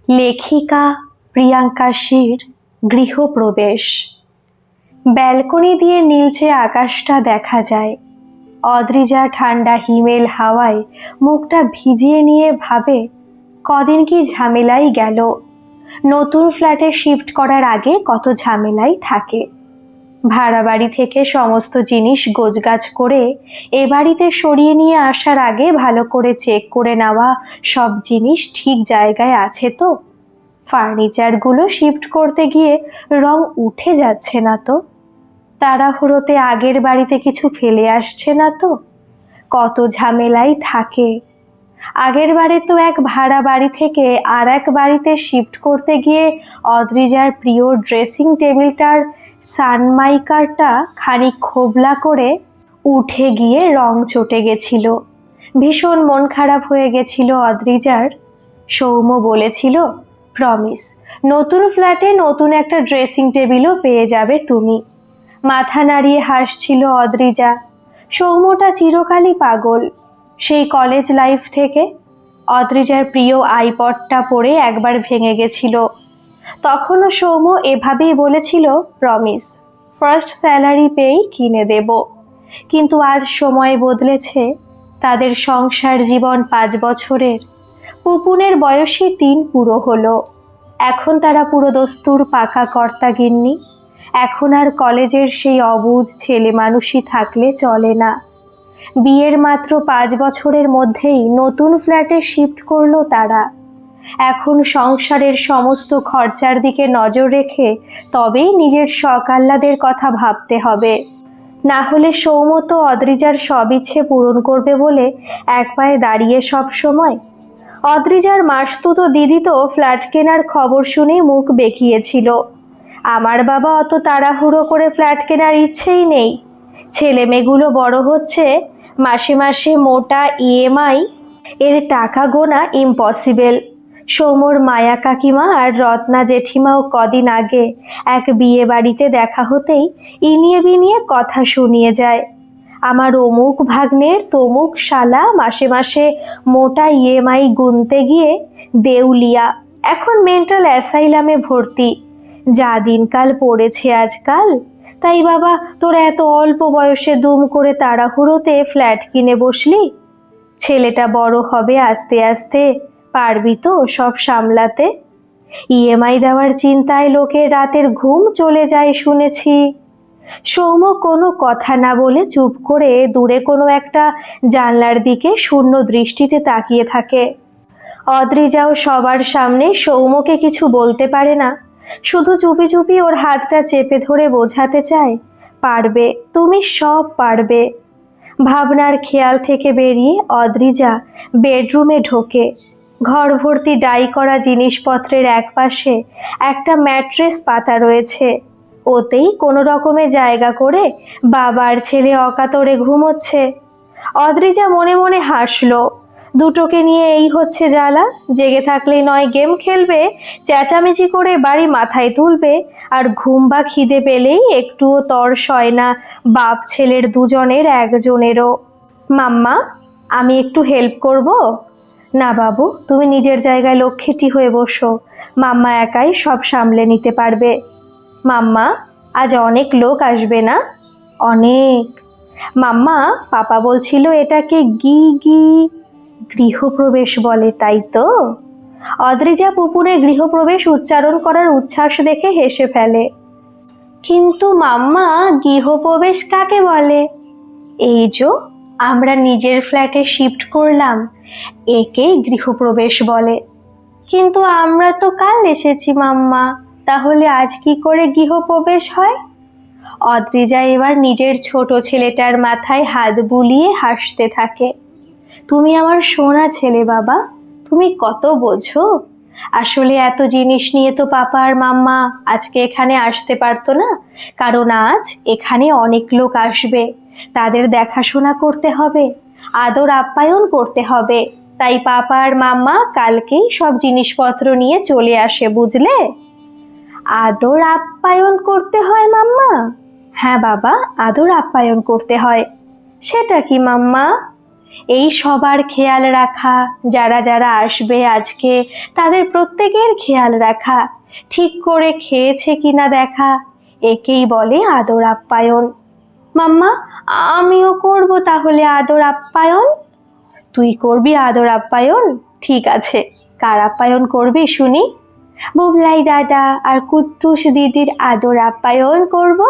লেখিকা প্রিয়াঙ্কাশীর গৃহপ্রবেশ। ব্যালকনি দিয়ে নীলচে আকাশটা দেখা যায়। অদ্রিজা ঠান্ডা হিমেল হাওয়ায় মুখটা ভিজিয়ে নিয়ে ভাবে, কদিন কি ঝামেলাই গেল। নতুন ফ্ল্যাটে শিফট করার আগে কত ঝামেলাই থাকে। ভাড়া বাড়ি থেকে সমস্ত জিনিস গোছগাছ করে এ বাড়িতে সরিয়ে নিয়ে আসার আগে ভালো করে চেক করে নেওয়া সব জিনিস ঠিক জায়গায় আছে তো। ফার্নিচারগুলো শিফট করতে গিয়ে রং উঠে যাচ্ছে না তো। তাড়াহুড়োতে আগের বাড়িতে কিছু ফেলে আসছে না তো। কত ঝামেলাই থাকে। আগের বারে তো এক ভাড়া বাড়ি থেকে আর এক বাড়িতে শিফট করতে গিয়ে অদ্রিজার প্রিয় ড্রেসিং টেবিলটার সানমাইকারটা খানিক খোবলা করে উঠে গিয়ে রং চটে গেছিল। ভীষণ মন খারাপ হয়ে গেছিল অদ্রিজার। সৌম্য বলেছিল, প্রমিস, নতুন ফ্ল্যাটে নতুন একটা ড্রেসিং টেবিলও পেয়ে যাবে তুমি। মাথা নাড়িয়ে হাসছিল অদ্রিজা। সৌম্যটা চিরকালই পাগল, সেই কলেজ লাইফ থেকে। অদ্রিজার প্রিয় আইপডটা পড়ে একবার ভেঙে গেছিল। তখনও সৌম্য এভাবেই বলেছিল, প্রমিস, ফার্স্ট স্যালারি পেয়েই কিনে দেব। কিন্তু আজ সময় বদলেছে। তাদের সংসার জীবন 5 বছরের। পুপুনের বয়সী 3 পুরো হলো। এখন তারা পুরো দস্তুর পাকা কর্তা গিন্নি। এখন আর কলেজের সেই অবুঝ ছেলে মানুষই থাকলে চলে না। বিয়ের মাত্র 5 বছরের মধ্যেই নতুন ফ্ল্যাটে শিফট করলো তারা। এখন সংসারের সমস্ত খরচার দিকে নজর রেখে তবেই নিজের শখ আহ্লাদের কথা ভাবতে হবে। না হলে সৌম্য তো অদ্রিজার সব ইচ্ছে পূরণ করবে বলে এক পায়ে দাঁড়িয়ে সব সময়। অদ্রিজার মাসতুতো দিদি তো ফ্ল্যাট কেনার খবর শুনেই মুখ বেঁকিয়েছিল। আমার বাবা অত তাড়াহুড়ো করে ফ্ল্যাট কেনার ইচ্ছেই নেই। ছেলে মেয়েগুলো বড় হচ্ছে, মাসে মাসে মোটা ইএমআই এর টাকা গোনা ইম্পসিবল। সৌম্যর মায়া কাকিমা আর রত্না জেঠিমাও কদিন আগে এক বিয়ে বাড়িতে দেখা হতেই ইনিয়ে বিনিয়ে কথা শুনিয়ে যায়। আমার অমুক ভাগ্নের তমুক শালা মাসে মাসে মোটা ইএমআই গুনতে গিয়ে দেউলিয়া, এখন মেন্টাল অ্যাসাইলামে ভর্তি। যা দিনকাল পড়েছে আজকাল। তাই বাবা, তোরা এত অল্প বয়সে দুম করে তাড়াহুড়োতে ফ্ল্যাট কিনে বসলি? ছেলেটা বড় হবে আস্তে আস্তে, পারবি তো সব সামলাতে? ইএমআই দেওয়ার চিন্তায় লোকের রাতের ঘুম চলে যায় শুনেছি। সৌম্য কোনো কথা না বলে চুপ করে দূরে কোনো একটা জানলার দিকে শূন্য দৃষ্টিতে তাকিয়ে থাকে। অদ্রিজাও সবার সামনে সৌম্যকে কিছু বলতে পারে না, শুধু চুপি চুপি ওর হাতটা চেপে ধরে বোঝাতে চায়, পারবে, তুমি সব পারবে। ভাবনার খেয়াল থেকে বেরিয়ে অদ্রিজা বেডরুমে ঢোকে। ঘর ভর্তি ডাই করা জিনিসপত্রের একপাশে একটা ম্যাট্রেস পাতা রয়েছে। ওতেই কোনো রকমে জায়গা করে বাবার ছেলে অকাতরে ঘুমোচ্ছে। অদ্রিজা মনে মনে হাসলো। দুটোকে নিয়ে এই হচ্ছে জ্বালা। জেগে থাকলেই নয় গেম খেলবে, চেঁচামেচি করে বাড়ি মাথায় তুলবে, আর ঘুম বা খিদে পেলেই একটুও তর সয় না বাপ ছেলের দুজনের একজনেরও। মাম্মা, আমি একটু হেল্প করব? না বাবু, তুমি নিজের জায়গায় লক্ষ্মীটি হয়ে বসো। মাম্মা একাই সব সামলে নিতে পারবে। মাম্মা, আজ অনেক লোক আসবে না? অনেক। মাম্মা, পাপা বলছিল এটাকে গৃহপ্রবেশ বলে, তাই তো? অদ্রিজা পুপুরের গৃহপ্রবেশ উচ্চারণ করার উচ্ছ্বাস দেখে হেসে ফেলে। কিন্তু মাম্মা, গৃহপ্রবেশ কাকে বলে? এই যে আমরা নিজের ফ্ল্যাটে শিফট করলাম, একেই গৃহপ্রবেশ বলে। কিন্তু আমরা তো কাল এসেছি মাম্মা, তাহলে আজ কি করে গৃহপ্রবেশ হয়? অদ্রিজা এবার নিজের ছোট ছেলেটার মাথায় হাত বুলিয়ে হাসতে থাকে। তুমি আমার সোনা ছেলে বাবা, তুমি কত বোঝো। আসলে এত জিনিস নিয়ে তো পাপা আর মাম্মা আজকে এখানে আসতে পারতো না, কারণ আজ এখানে অনেক লোক আসবে। তাদের দেখাশোনা করতে হবে, আদর আপ্যায়ন করতে হবে। তাই পাপা আর মাম্মা কালকেই সব জিনিসপত্র নিয়ে চলে আসে, বুঝলে? আদর আপ্যায়ন করতে হয় মাম্মা? হ্যাঁ বাবা, আদর আপ্যায়ন করতে হয়। সেটা কি মাম্মা? এই সবার খেয়াল রাখা, যারা যারা আসবে আজকে তাদের প্রত্যেকের খেয়াল রাখা, ঠিক করে খেয়েছে কিনা দেখা, একেই বলে আদর আপ্যায়ন। মাম্মা, আমিও করব তাহলে আদর আপ্যায়ন। তুই করবি আদর আপ্যায়ন? ঠিক আছে, কার আপ্যায়ন করবি শুনি? বুবলাই দাদা আর কুট্টুস দিদির আদর আপ্যায়ন করব।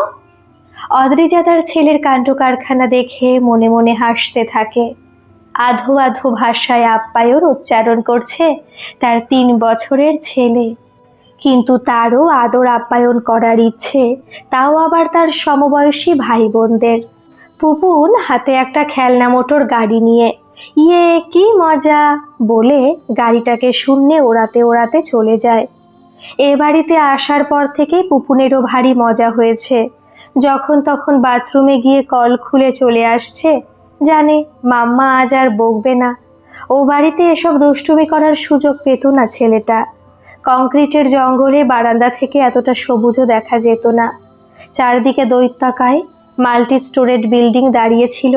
অদ্রিজা তার ছেলের কাণ্ড কারখানা দেখে মনে মনে হাসতে থাকে। আধো আধো ভাষায় আপ্যায়ন উচ্চারণ করছে তার 3 বছরের ছেলে, কিন্তু তারও আদর আপ্যায়ন করার ইচ্ছে, তাও আবার তার সমবয়সী ভাই বোনদের। পুপুন হাতে একটা খেলনা মোটর গাড়ি নিয়ে ইয়ে কি মজা বলে গাড়িটাকে শূন্যে ওড়াতে ওড়াতে চলে যায়। এ বাড়িতে আসার পর থেকেই পুপুনেরও ভারী মজা হয়েছে। যখন তখন বাথরুমে গিয়ে কল খুলে চলে আসছে, জানে মাম্মা আজ আর বকবে না। ও বাড়িতে এসব দুষ্টুমি করার সুযোগ পেত না ছেলেটা। কংক্রিটের জঙ্গলে বারান্দা থেকে এতটা সবুজও দেখা যেত না। চারদিকে দৈত্যাকায় মাল্টি স্টোরেড বিল্ডিং দাঁড়িয়েছিল,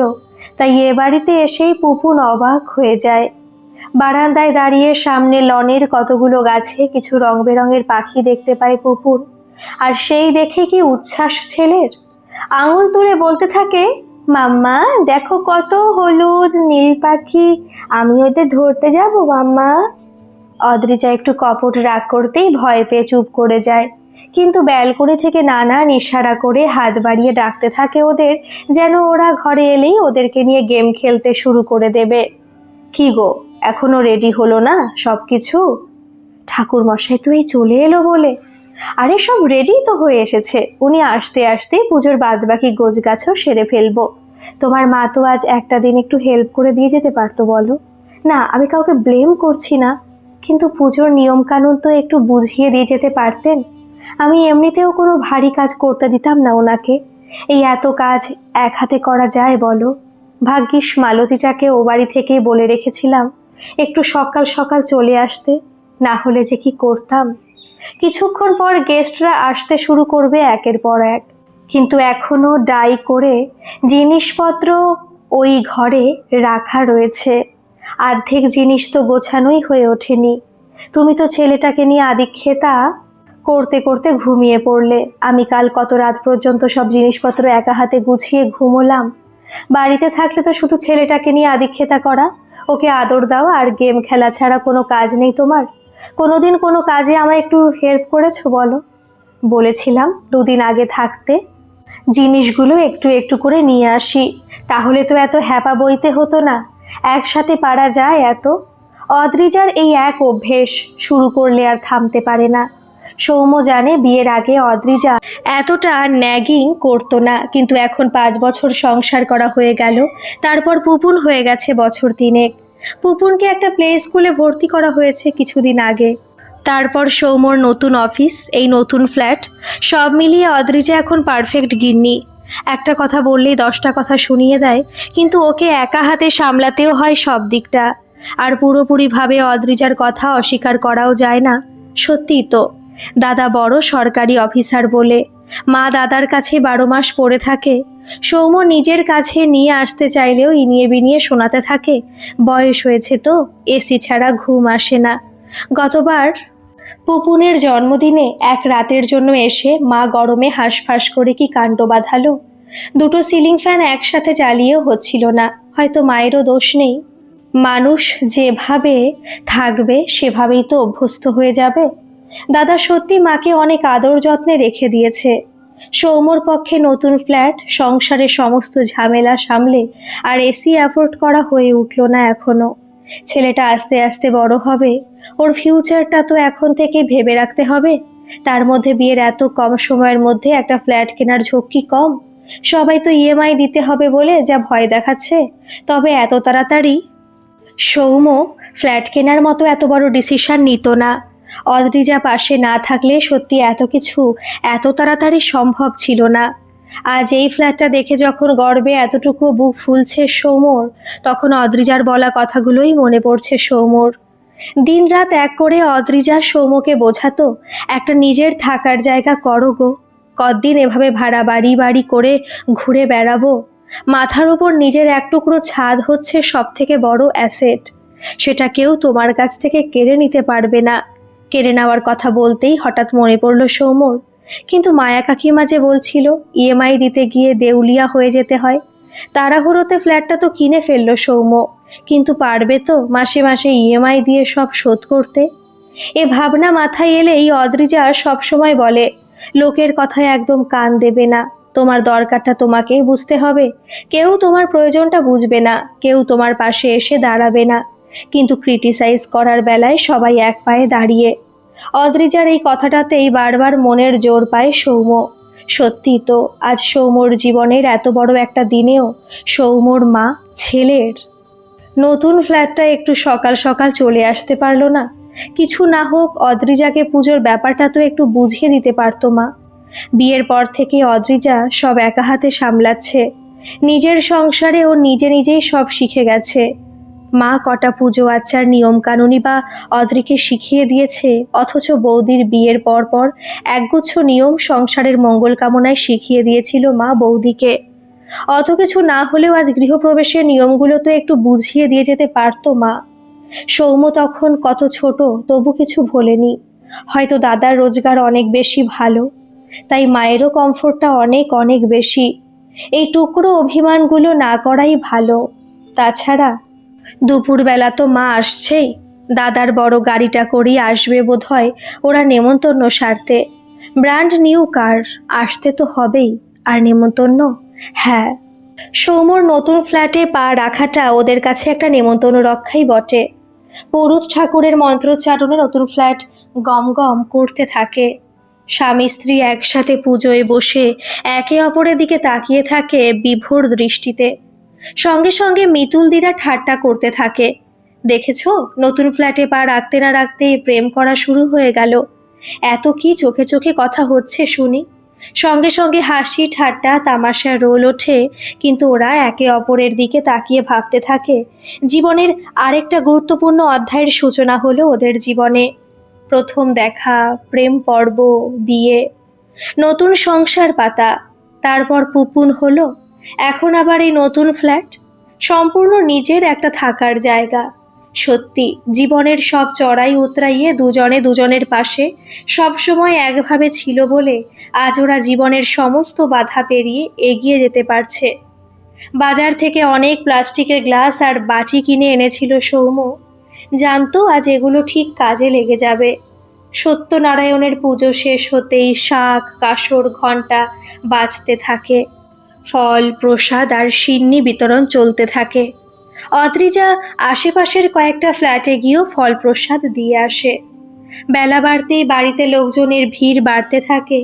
তাই এ বাড়িতে এসেই পুপুন অবাক হয়ে যায়। বারান্দায় দাঁড়িয়ে সামনে লনের কতগুলো গাছে কিছু রং বেরঙের পাখি দেখতে পায় পুপুন, আর সেই দেখে কি উচ্ছ্বাস ছেলের। আঙুল তুলে বলতে থাকে, মাম্মা দেখো কত হলুদ নীল পাখি, আমি ওদের ধরতে যাব মাম্মা। অদ্রিজা একটু কপট রাগ করতেই ভয় পেয়ে চুপ করে যায়, কিন্তু ব্যালকনি থেকে নানান ইশারা করে হাত বাড়িয়ে ডাকতে থাকে ওদের, যেন ওরা ঘরে এলেই ওদেরকে নিয়ে গেম খেলতে শুরু করে দেবে। কি গো, এখনো রেডি হলো না সব কিছু? ঠাকুর মশাই তো এই চলে এলো বলে। আরে সব রেডি তো হয়ে এসেছে, উনি আসতে আসতেই পুজোর বাদবাকি গোছগাছও সেরে ফেলবো। তোমার মা তো আজ একটা দিন একটু হেল্প করে দিয়ে যেতে পারতো বলো। না, আমি কাউকে ব্লেম করছি না, কিন্তু পুজোর নিয়ম কানুন তো একটু বুঝিয়ে দিয়ে যেতে পারতেন। আমি এমনিতেও কোনো ভারী কাজ করতে দিতাম না ওনাকে। এই এত কাজ এক হাতে করা যায় বলো? ভাগ্যিস মালতীটাকে ও বাড়ি থেকেই বলে রেখেছিলাম একটু সকাল সকাল চলে আসতে, না হলে যে কি করতাম। কিছুক্ষণ পর গেস্টরা আসতে শুরু করবে একের পর এক, কিন্তু এখনো ডাই করে জিনিসপত্র ওই ঘরে রাখা রয়েছে। অর্ধেক জিনিস তো গোছানোই হয়ে ওঠেনি। তুমি তো ছেলেটাকে নিয়ে আদিক্ষেতা করতে করতে ঘুমিয়ে পড়লে। আমি কাল কত রাত পর্যন্ত সব জিনিসপত্র একা হাতে গুছিয়ে ঘুমোলাম। বাড়িতে থাকলে তো শুধু ছেলেটাকে নিয়ে আদিক্ষেতা করা, ওকে আদর দেওয়া আর গেম খেলা ছাড়া কোনো কাজ নেই তোমার? কোনোদিন কোনো কাজে আমায় একটু হেল্প করেছো বলো? বলেছিলাম 2 দিন আগে থাকতে, জিনিসগুলো একটু একটু করে নিয়ে আসি, তাহলে তো এত হ্যাপা বইতে হতো না। একসাথে পারা যায় এত? অদ্রিজার এই এক অভ্যেস, শুরু করলে আর থামতে পারে না। সৌম্য জানে বিয়ের আগে অদ্রিজা এতটা ন্যাগিং করতো না, কিন্তু এখন 5 বছর সংসার করা হয়ে গেল, তারপর পুপুন হয়ে গেছে বছর 3। পুপুনকে একটা প্লে স্কুলে ভর্তি করা হয়েছে কিছুদিন আগে। তারপর সৌম্যর নতুন অফিস, এই নতুন ফ্ল্যাট, সব মিলিয়ে অদ্রিজা এখন পারফেক্ট গিন্নি। একটা কথা বললেই 10টা কথা শুনিয়ে দেয়, কিন্তু ওকে একা হাতে সামলাতেও হয় সব দিকটা। আর পুরোপুরিভাবে অদ্রিজার কথা অস্বীকার করাও যায় না। সত্যিই তো, দাদা বড় সরকারি অফিসার বলে মা দাদার কাছে 12 মাস পড়ে থাকে। সৌম্য নিজের কাছে নিয়ে আসতে চাইলেও ইনিয়ে বিনিয়ে শোনাতে থাকে, বয়স হয়েছে তো, এসি ছাড়া ঘুম আসে না। গতবার পুপুনের জন্মদিনে এক রাতের জন্য এসে মা গরমে হাঁসফাঁস করে কি কাণ্ড বাঁধালো। 2টো সিলিং ফ্যান একসাথে চালিয়েও হচ্ছিল না। হয়তো মায়েরও দোষ নেই, মানুষ যেভাবে থাকবে সেভাবেই তো অভ্যস্ত হয়ে যাবে। দাদা সত্যি মাকে অনেক আদর যত্নে রেখে দিয়েছে। সৌম্যর পক্ষে নতুন ফ্ল্যাট, সংসারের সমস্ত ঝামেলা সামলে আর এসি অ্যাফোর্ড করা হয়ে উঠল না এখনো। ছেলেটা আস্তে আস্তে বড় হবে, ওর ফিউচারটা তো এখন থেকে ভেবে রাখতে হবে। তার মধ্যে বিয়ের এত কম সময়ের মধ্যে একটা ফ্ল্যাট কেনার ঝক্কি কম। সবাই তো ইএমআই দিতে হবে বলে যা ভয় দেখাচ্ছে, তবে এত তাড়াতাড়ি সৌম্য ফ্ল্যাট কেনার মতো এত বড় ডিসিশন নিত না। অদ্রিজা পাশে না থাকলে সত্যি এত কিছু এত তাড়াতাড়ি সম্ভব ছিল না। আজ এই ফ্ল্যাটটা দেখে যখন গর্বে এতটুকু বুক ফুলছে সৌম্যর, তখন অদ্রিজার বলা কথাগুলোই মনে পড়ছে সৌম্যর। দিনরাত এক করে অদ্রিজা সৌম্যকে বোঝাতো, একটা নিজের থাকার জায়গা করো গো, কতদিন এভাবে ভাড়া বাড়ি বাড়ি করে ঘুরে বেড়াবো। মাথার ওপর নিজের এক টুকরো ছাদ হচ্ছে সব থেকে বড় অ্যাসেট। সেটা কেউ তোমার কাছ থেকে কেড়ে নিতে পারবে না। কেড়ে নেওয়ার কথা বলতেই হঠাৎ মনে পড়ল সৌম্যর, কিন্তু মায়া কাকিমা যে বলছিল ইএমআই দিতে গিয়ে দেউলিয়া হয়ে যেতে হয়। তাড়াহুড়োতে ফ্ল্যাটটা তো কিনে ফেললো সৌম্য, কিন্তু পারবে তো মাসে মাসে ইএমআই দিয়ে সব শোধ করতে? এ ভাবনা মাথায় এলেই অদ্রিজা সবসময় বলে, লোকের কথায় একদম কান দেবে না, তোমার দরকারটা তোমাকেই বুঝতে হবে। কেউ তোমার প্রয়োজনটা বুঝবে না, কেউ তোমার পাশে এসে দাঁড়াবে না, কিন্তু ক্রিটিসাইজ করার বেলায় সবাই এক পায়ে দাঁড়িয়ে। অদ্রিজার এই কথাটাতেই বারবার মনের জোর পায় সৌম্য। সত্যি তো, আজ সৌম্যর জীবনের এত বড় একটা দিনেও সৌম্যর মা ছেলের নতুন ফ্ল্যাটটা একটু সকাল সকাল চলে আসতে পারলো না? কিছু না হোক অদ্রিজাকে পুজোর ব্যাপারটা তো একটু বুঝিয়ে দিতে পারতো মা। বিয়ের পর থেকে অদ্রিজা সব একা হাতে সামলাচ্ছে। নিজের সংসারে ও নিজে নিজেই সব শিখে গেছে। মা কটা পুজো আচার নিয়মকানুনই বা অদ্রিকে শিখিয়ে দিয়েছে, অথচ বৌদির বিয়ের পর পর একগুচ্ছ নিয়ম সংসারের মঙ্গল কামনায় শিখিয়ে দিয়েছিল মা বৌদিকে। অত কিছু না হলেও আজ গৃহপ্রবেশের নিয়মগুলো তো একটু বুঝিয়ে দিয়ে যেতে পারতো মা। সৌম্য তখন কত ছোট, তবু কিছু ভোলেনি। হয়তো দাদার রোজগার অনেক বেশি ভালো, তাই মায়েরও কমফোর্টটা অনেক অনেক বেশি। এই টুকরো অভিমানগুলো না করাই ভালো। তাছাড়া দুপুরবেলা তো মা আসছেই, দাদার বড় গাড়িটা করেই আসবে বোধহয় ওরা নেমন্তন্ন সারতে। ব্র্যান্ড নিউ কার, আসতে তো হবেই। আর নেমন্তন্ন, হ্যাঁ, সৌম্যর নতুন ফ্ল্যাটে পা রাখাটা ওদের কাছে একটা নেমন্তন্ন রক্ষাই বটে। পুরুত ঠাকুরের মন্ত্রোচ্চারণে নতুন ফ্ল্যাট গম গম করতে থাকে। স্বামী স্ত্রী একসাথে পুজোয় বসে একে অপরের দিকে তাকিয়ে থাকে বিভোর দৃষ্টিতে। সঙ্গে সঙ্গে মিতুলদিরা ঠাট্টা করতে থাকে, দেখেছো নতুন ফ্ল্যাটে পা রাখতে না রাখতেই প্রেম করা শুরু হয়ে গেল। এত কি চোখে চোখে কথা হচ্ছে শুনি। সঙ্গে সঙ্গে হাসি ঠাট্টা তামাশার রোল ওঠে, কিন্তু ওরা একে অপরের দিকে তাকিয়ে ভাবতে থাকে জীবনের আরেকটা গুরুত্বপূর্ণ অধ্যায়ের সূচনা হলো ওদের জীবনে। প্রথম দেখা, প্রেম পর্ব, বিয়ে, নতুন সংসার পাতা, তারপর পুপুন হলো, এখন আবার এই নতুন ফ্ল্যাট, সম্পূর্ণ নিজের একটা থাকার জায়গা। সত্যি জীবনের সব চড়াই উতরাইয়ে দুজনে দুজনের পাশে সবসময় একভাবে ছিল বলে আজ ওরা জীবনের সমস্ত বাধা পেরিয়ে এগিয়ে যেতে পারছে। বাজার থেকে অনেক প্লাস্টিকের গ্লাস আর বাটি কিনে এনেছিল সৌম্য, জানতো আজ এগুলো ঠিক কাজে লেগে যাবে। সত্যনারায়ণের পুজো শেষ হতেই শাঁখ কাসর ঘণ্টা বাজতে থাকে, ফল প্রসাদ আর সিন্নি বিতরণ চলতে থাকে। অদ্রিজা আশেপাশের কয়েকটা ফ্ল্যাটে গিয়েও ফল প্রসাদ দিয়ে আসে। বেলা বাড়তেই বাড়িতে লোকজনের ভিড় বাড়তে থাকে।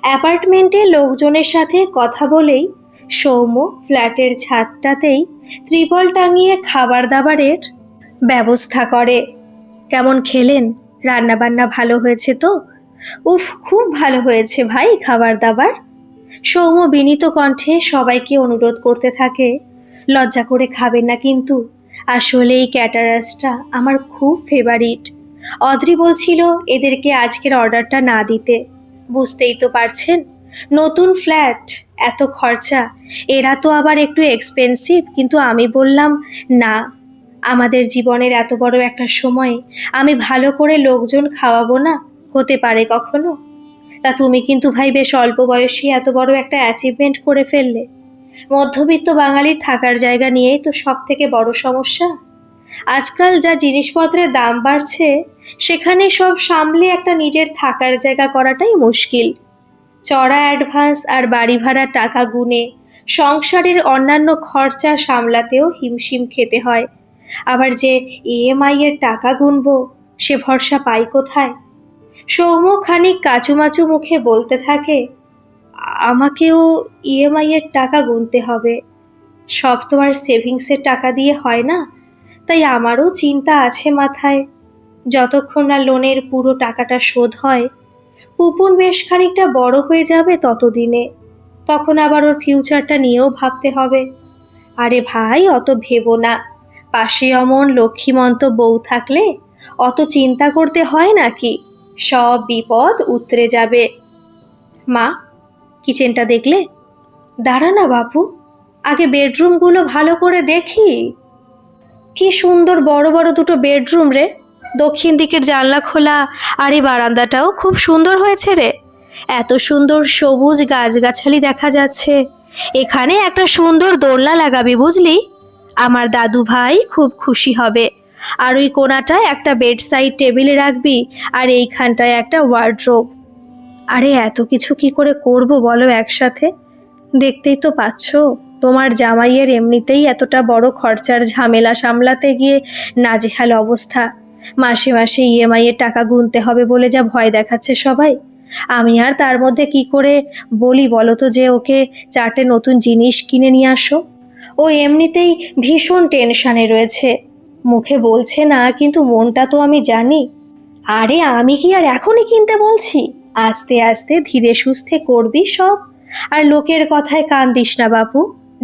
অ্যাপার্টমেন্টে লোকজনের সাথে কথা বলেই সৌম্য ফ্ল্যাটের ছাদটাতেই ত্রিপল টাঙিয়ে খাবার দাবারের ব্যবস্থা করে। কেমন খেলেন? রান্নাবান্না ভালো হয়েছে তো? উফ, খুব ভালো হয়েছে ভাই খাবার দাবার। সৌম্য বিনীত কণ্ঠে সবাইকে অনুরোধ করতে থাকে, লজ্জা করে খাবেন না কিন্তু, আসলে এই ক্যাটারার্সটা আমার খুব ফেভারিট। অদ্রি বলছিল এদেরকে আজকের অর্ডারটা না দিতে, বুঝতেই তো পারছেন নতুন ফ্ল্যাট, এত খরচা, এরা তো আবার একটু এক্সপেন্সিভ। কিন্তু আমি বললাম না, আমাদের জীবনের এত বড় একটা সময়ে আমি ভালো করে লোকজন খাওয়াবো না, হতে পারে কখনো? তা তুমি কিন্তু ভাই বেশ অল্প বয়সে এত বড় একটা অ্যাচিভমেন্ট করে ফেললে। মধ্যবিত্ত বাঙালির থাকার জায়গা নিয়েই তো সব থেকে বড় সমস্যা। আজকাল যা জিনিসপত্রের দাম বাড়ছে, সেখানে সব সামলে একটা নিজের থাকার জায়গা করাটাই মুশকিল। চড়া অ্যাডভান্স আর বাড়ি ভাড়ার টাকা গুনে সংসারের অন্যান্য খরচা সামলাতেও হিমশিম খেতে হয়। আবার যে ইএমআই এর টাকা গুনবো, সে ভরসা পাই কোথায়? সৌম্য খানিক কাচুমাচু মুখে বলতে থাকে, আমাকেও ইএমআই এর টাকা গুনতে হবে। সব তো আর সেভিংসের টাকা দিয়ে হয় না, তাই আমারও চিন্তা আছে মাথায়। যতক্ষণ না লোনের পুরো টাকাটা শোধ হয়, পুপুন বেশ খানিকটা বড় হয়ে যাবে ততদিনে, তখন আবার ওর ফিউচারটা নিয়েও ভাবতে হবে। আরে ভাই, অত ভেবো না, পাশে অমন লক্ষ্মীমন্ত বউ থাকলে অত চিন্তা করতে হয় নাকি? সব বিপদ উতরে যাবে। মা, কিচেনটা দেখলে? দাঁড়া না বাপু, আগে বেডরুমগুলো ভালো করে দেখি। কি সুন্দর বড় বড় দুটো বেডরুম রে, দক্ষিণ দিকের জানলা খোলা, আর এই বারান্দাটাও খুব সুন্দর হয়েছে রে। এত সুন্দর সবুজ গাছগাছালি দেখা যাচ্ছে। এখানে একটা সুন্দর দোলনা লাগাবি বুঝলি, আমার দাদু ভাই খুব খুশি হবে। আর ওই কোণাটায় একটা বেড সাইড টেবিলে রাখবি, আর এইখানটায় একটা ওয়ার্ড্রোব। আরে এত কিছু কি করে করব বলো একসাথে? দেখতেই তো পাচ্ছ, তোমার জামাইয়ের এমনিতেই এতটা বড় খরচার ঝামেলা সামলাতে গিয়ে নাজেহাল অবস্থা। মাসে মাসে ইএমআই এর টাকা গুনতে হবে বলে যা ভয় দেখাচ্ছে সবাই। আমি আর তার মধ্যে কি করে বলি বলো তো যে ওকে 4টে নতুন জিনিস কিনে নিয়ে আসো। ও এমনিতেই ভীষণ টেনশনে রয়েছে, মুখে বলছে না কিন্তু মনটা তো আমি জানি। আরে আমি কি আর এখনই কিনতে বলছি, আস্তে আস্তে ধীরে সুস্থে করবি সব। আর লোকের কথায় কান দিস না বাপু।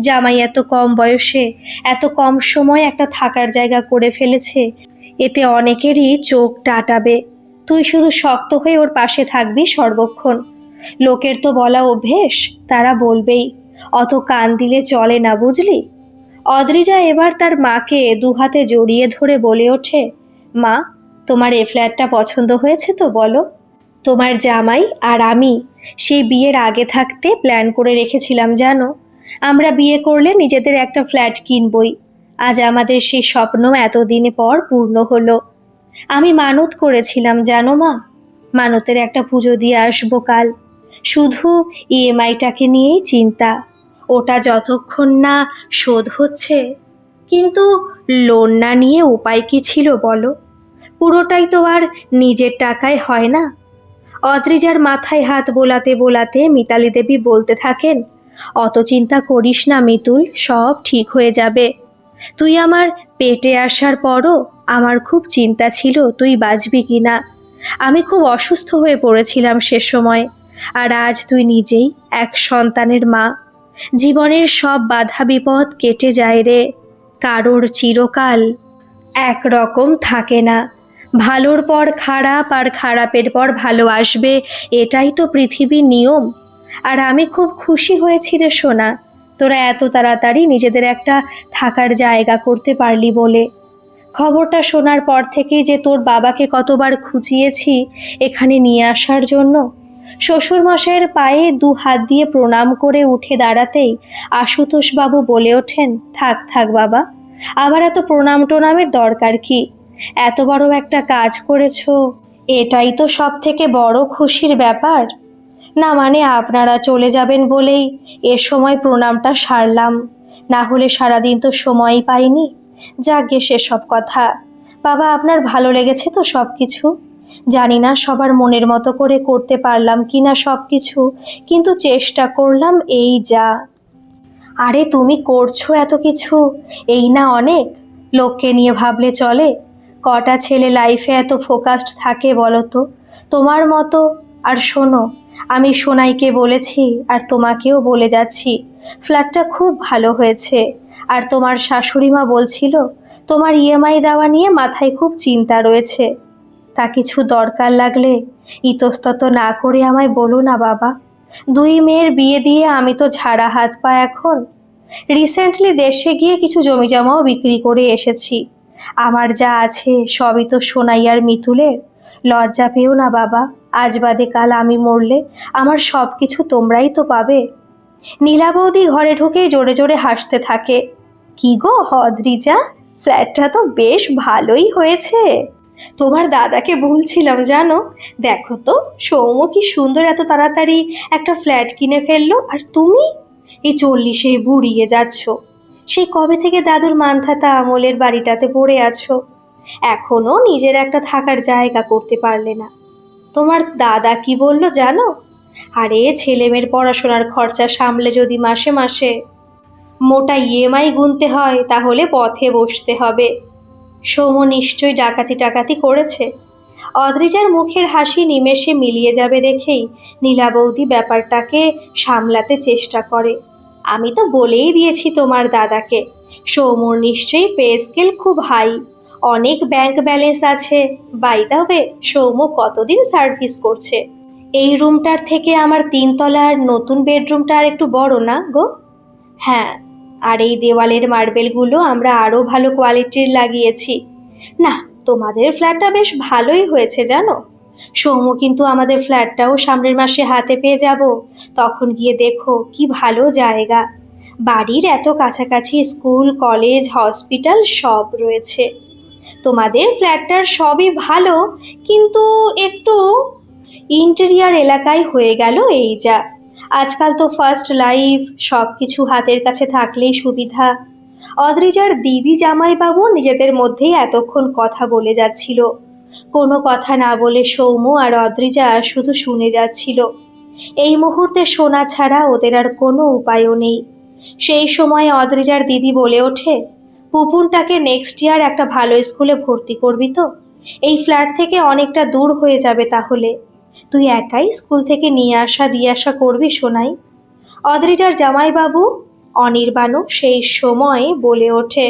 জামাই এত কম বয়সে, এত কম সময় একটা থাকার জায়গা করে ফেলেছে, এতে অনেকেরই চোখ টাটাবে। তুই শুধু শক্ত হয়ে ওর পাশে থাকবি সর্বক্ষণ। লোকের তো বলা অভ্যেস, তারা বলবেই, অত কান দিলে চলে না বুঝলি। অদ্রিজা এবার তার মাকে দুহাতে জড়িয়ে ধরে বলে ওঠে, মা, তোমার এ ফ্ল্যাটটা পছন্দ হয়েছে তো বলো? তোমার জামাই আর আমি সেই বিয়ের আগে থাকতে প্ল্যান করে রেখেছিলাম জানো, আমরা বিয়ে করলে নিজেদের একটা ফ্ল্যাট কিনবই। আজ আমাদের সেই স্বপ্ন এতদিন পর পূর্ণ হলো। আমি মানত করেছিলাম জানো মা, মানতের একটা পুজো দিয়ে আসবো কাল। শুধু ইএমআইটাকে নিয়েই চিন্তা, ওটা যতক্ষণ না শোধ হচ্ছে। কিন্তু লোন না নিয়ে উপায় কি ছিল বলো? পুরোটাই তো আর নিজের টাকায় হয় না। অদ্রিজার মাথায় হাত বোলাতে বোলাতে মিতালি দেবী বলতে থাকেন, অত চিন্তা করিস না মিতুল, সব ঠিক হয়ে যাবে। তুই আমার পেটে আসার পরও আমার খুব চিন্তা ছিল তুই বাঁচবি কি না। আমি খুব অসুস্থ হয়ে পড়েছিলাম সে সময়। আর আজ তুই নিজেই এক সন্তানের মা। জীবনের সব বাধা বিপদ কেটে যায় রে। কারোর চিরকাল একরকম থাকে না। ভালোর পর খারাপ আর খারাপের পর ভালো আসবে, এটাই তো পৃথিবীর নিয়ম। আর আমি খুব খুশি হয়েছি রে সোনা, তোরা এত তাড়াতাড়ি নিজেদের একটা থাকার জায়গা করতে পারলি বলে। খবরটা শোনার পর থেকেই যে তোর বাবাকে কতবার খুঁজিয়েছি এখানে নিয়ে আসার জন্য। শ্বশুরমশাইয়ের পায়ে 2 হাত দিয়ে প্রণাম করে উঠে দাঁড়াতেই আশুতোষবাবু বলে ওঠেন, থাক থাক বাবা, আবার এত প্রণাম টোনামের দরকার কি? এত বড় একটা কাজ করেছো, এটাই তো সব থেকে বড় খুশির ব্যাপার। না মানে আপনারা চলে যাবেন বলেই এ সময় প্রণামটা সারলাম, না হলে সারাদিন তো সময়ই পাইনি। যাকগে সেসব কথা। বাবা, আপনার ভালো লেগেছে তো সব কিছু? জানি না সবার মনের মতো করে করতে পারলাম কি না সব কিছু, কিন্তু চেষ্টা করলাম এই যা। আরে তুমি করছো এত কিছু, এই না অনেক? লোককে নিয়ে ভাবলে চলে? কটা ছেলে লাইফে এত ফোকাসড থাকে বলো তো, তোমার মতো? আর শোনো, আমি সোনাইকে বলেছি আর তোমাকেও বলে যাচ্ছি, ফ্ল্যাটটা খুব ভালো হয়েছে। আর তোমার শাশুড়ি মা বলছিল তোমার ইএমআই দেওয়া নিয়ে মাথায় খুব চিন্তা রয়েছে। তা কিছু দরকার লাগলে ইতস্তত না করে আমায় বলো না বাবা। 2 মেয়ের বিয়ে দিয়ে আমি তো ঝাড়া হাত পা এখন। রিসেন্টলি দেশে গিয়ে কিছু জমি জমাও বিক্রি করে এসেছি। আমার যা আছে সবই তো সোনাই আর মিতুলের। লজ্জা পেও না বাবা, আজ বাদে কাল আমি মরলে আমার সব কিছু তোমরাই তো পাবে। নীলা বৌদি ঘরে ঢুকেই জোরে জোরে হাসতে থাকে, কি গো অদ্রিজা, ফ্ল্যাটটা তো বেশ ভালোই হয়েছে। তোমার দাদাকে বলছিলাম জানো, দেখো তো সৌম্য কি সুন্দর এত তাড়াতাড়ি একটা ফ্ল্যাট কিনে ফেললো, আর তুমি এই 40-এ বুড়িয়ে যাচ্ছ। সেই কবে থেকে দাদুর মানথাতা আমলের বাড়িটাতে পড়ে আছো, এখনো নিজের একটা থাকার জায়গা করতে পারলে না। তোমার দাদা কি বললো জানো? আরে ছেলেমেয়ের পড়াশোনার খরচা সামলে যদি মাসে মাসে মোটা ইএমআই গুনতে হয় তাহলে পথে বসতে হবে। সৌম্য নিশ্চয়ই ডাকাতি টাকাতি করেছে। অদ্রিজার মুখের হাসি নিমেষে মিলিয়ে যাবে দেখেই নীলা বৌদি ব্যাপারটাকে সামলাতে চেষ্টা করে। আমি তো বলেই দিয়েছি তোমার দাদাকে, সৌম্যর নিশ্চয়ই পে স্কেল খুব হাই, অনেক ব্যাংক ব্যালেন্স আছে। বাই দ্য ওয়ে, সৌম্য কতদিন সার্ভিস করছে? এই রুমটার থেকে আমার 3 তলার নতুন বেডরুমটা আর একটু বড় না গো? হ্যাঁ, আর এই দেওয়ালের মার্বেলগুলো আমরা আরও ভালো কোয়ালিটির লাগিয়েছি। না, তোমাদের ফ্ল্যাটটা বেশ ভালোই হয়েছে জানো। সৌম্য কিন্তু আমাদের ফ্ল্যাটটাও সামনের মাসে হাতে পেয়ে যাব। তখন গিয়ে দেখো কি ভালো জায়গা, বাড়ির এত কাছাকাছি স্কুল, কলেজ, হসপিটাল সব রয়েছে। তোমাদের ফ্ল্যাটটার সবই ভালো, কিন্তু একটু ইন্টেরিয়ার এলাকায় হয়ে গেল এই যা। আজকাল তো ফার্স্ট লাইফ, সব কিছু হাতের কাছে থাকলেই সুবিধা। অদ্রিজার দিদি জামাইবাবু নিজেদের মধ্যেই এতক্ষণ কথা বলে যাচ্ছিল। কোনো কথা না বলে সৌম্য আর অদ্রিজা শুধু শুনে যাচ্ছিল। এই মুহূর্তে শোনা ছাড়া ওদের আর কোনো উপায়ও নেই। সেই সময় অদ্রিজার দিদি বলে ওঠে, পুপুনটাকে নেক্সট ইয়ার একটা ভালো স্কুলে ভর্তি করবি তো? এই ফ্ল্যাট থেকে অনেকটা দূর হয়ে যাবে তাহলে। তুই একাই স্কুল থেকে নিয়ে আসা দিয়ে আসা করবি সোনাই। অদ্রিজার জামাইবাবু অনির্বাণও সেই সময় বলে ওঠে,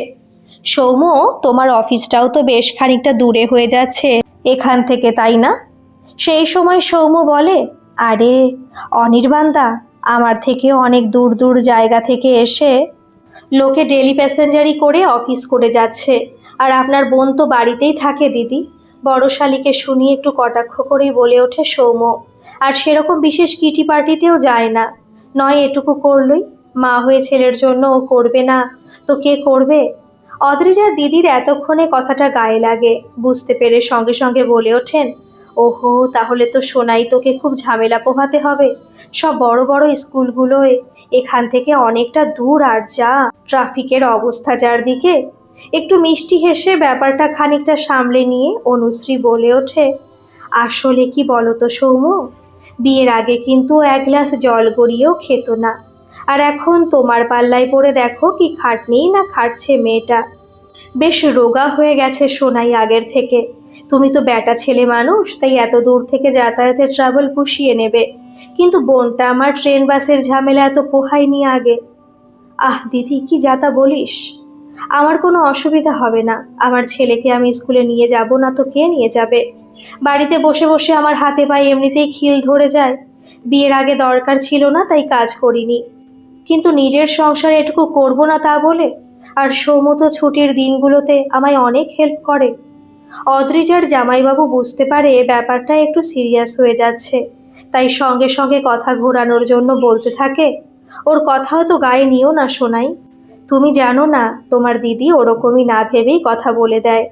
সৌম্য, তোমার অফিসটাও তো বেশ খানিকটা দূরে হয়ে যাচ্ছে এখান থেকে, তাই না? সেই সময় সৌম্য বলে, আরে অনির্বাণদা, আমার থেকেও অনেক দূর দূর জায়গা থেকে এসে লোকে ডেলি প্যাসেঞ্জারি করে অফিস করে যাচ্ছে, আর আপনার বোন তো বাড়িতেই থাকে দিদি। বড় শালিকে শুনিয়ে একটু কটাক্ষ করেই বলে ওঠে সৌম্য। আর সেরকম বিশেষ কিটি পার্টিতেও যায় না, নয় এটুকু করলই, মা হয়ে ছেলের জন্য ও করবে না তো কে করবে? অদ্রিজার দিদির এতক্ষণে কথাটা গায়ে লাগে, বুঝতে পেরে সঙ্গে সঙ্গে বলে ওঠেন, ওহো, তাহলে তো সোনাই তোকে খুব ঝামেলা পোহাতে হবে। সব বড় বড় স্কুলগুলোয় এখান থেকে অনেকটা দূর, আর যা ট্রাফিকের অবস্থা যার দিকে। একটু মিষ্টি হেসে ব্যাপারটা খানিকটা সামলে নিয়ে অনুশ্রী বলে ওঠে, আসলে কি বলো তো সৌম্য, বিয়ের আগে কিন্তু এক গ্লাস জল গড়িয়েও খেত না, আর এখন তোমার পাল্লায় পড়ে দেখো কি খাটনিই না খাটছে মেয়েটা। বেশ রোগা হয়ে গেছে সোনাই আগের থেকে। তুমি তো ব্যাটা ছেলে মানুষ, তাই এত দূর থেকে যাতায়াতের ট্রাভেল পুষিয়ে নেবে, কিন্তু বোনটা আমার ট্রেন বাসের ঝামেলা এত পোহায়নি আগে। আহ দিদি, কি যাতা বলিস! আমার কোনো অসুবিধা হবে না, আমার ছেলেকে আমি স্কুলে নিয়ে যাব না তো কে নিয়ে যাবে? বাড়িতে বসে বসে আমার হাতে পায়ে এমনিতেই খিল ধরে যায়। বিয়ের আগে দরকার ছিল না তাই কাজ করিনি, কিন্তু নিজের সংসারে এটুকু করব না তা বলে? আর সৌম্য তো ছুটির দিনগুলোতে আমায় অনেক হেল্প করে। অদ্রিজার জামাইবাবু বুঝতে পারে ব্যাপারটা একটু সিরিয়াস হয়ে যাচ্ছে, তাই সঙ্গে সঙ্গে কথা ঘোরানোর জন্য বলতে থাকে, ওর কথাও তো গায়ে নিও না সোনাই। তুমি জানো না, তোমার দিদি ওরকমই না ভেবেই কথা বলে দেয়।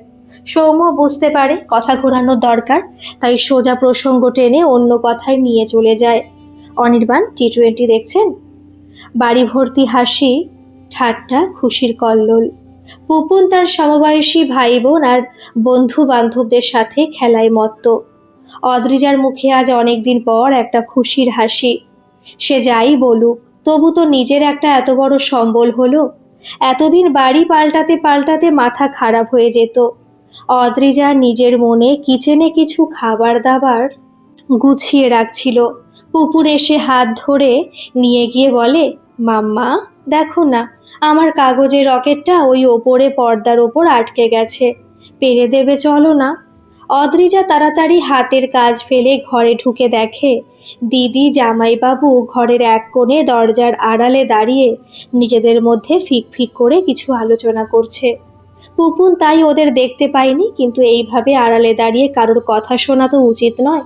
সৌম্য বুঝতে পারে কথা ঘোরানোর দরকার, তাই সোজা প্রসঙ্গ টেনে অন্য কথায় নিয়ে চলে যায়। অনির্বাণ, টি-20 দেখছেন? বাড়ি ভর্তি হাসি, ঠাট্টা, খুশির কল্লোল। পুপুন তার সমবয়সী ভাই বোন আর বন্ধু বান্ধবদের সাথে খেলায় মত্ত। অদ্রিজার মুখে আজ অনেকদিন পর একটা খুশির হাসি। সে যাই বলুক, তবু তো নিজের একটা এত বড় সম্বল হলো। এতদিন বাড়ি পাল্টাতে পাল্টাতে মাথা খারাপ হয়ে যেত। অদ্রিজা নিজের মনে কিচেনে কিছু খাবার দাবার গুছিয়ে রাখছিল। পুপুর এসে হাত ধরে নিয়ে গিয়ে বলে, মাম্মা দেখো না, আমার কাগজের রকেটটা ওই ওপরে পর্দার ওপর আটকে গেছে, পেরে দেবে চলো না। অদ্রিজা তাড়াতাড়ি হাতের কাজ ফেলে ঘরে ঢুকে দেখে দিদি জামাইবাবু ঘরের এক কোণে দরজার আড়ালে দাঁড়িয়ে নিজেদের মধ্যে ফিক ফিক করে কিছু আলোচনা করছে। পুপুন তাই ওদের দেখতে পায়নি, কিন্তু এইভাবে আড়ালে দাঁড়িয়ে কারোর কথা শোনা তো উচিত নয়।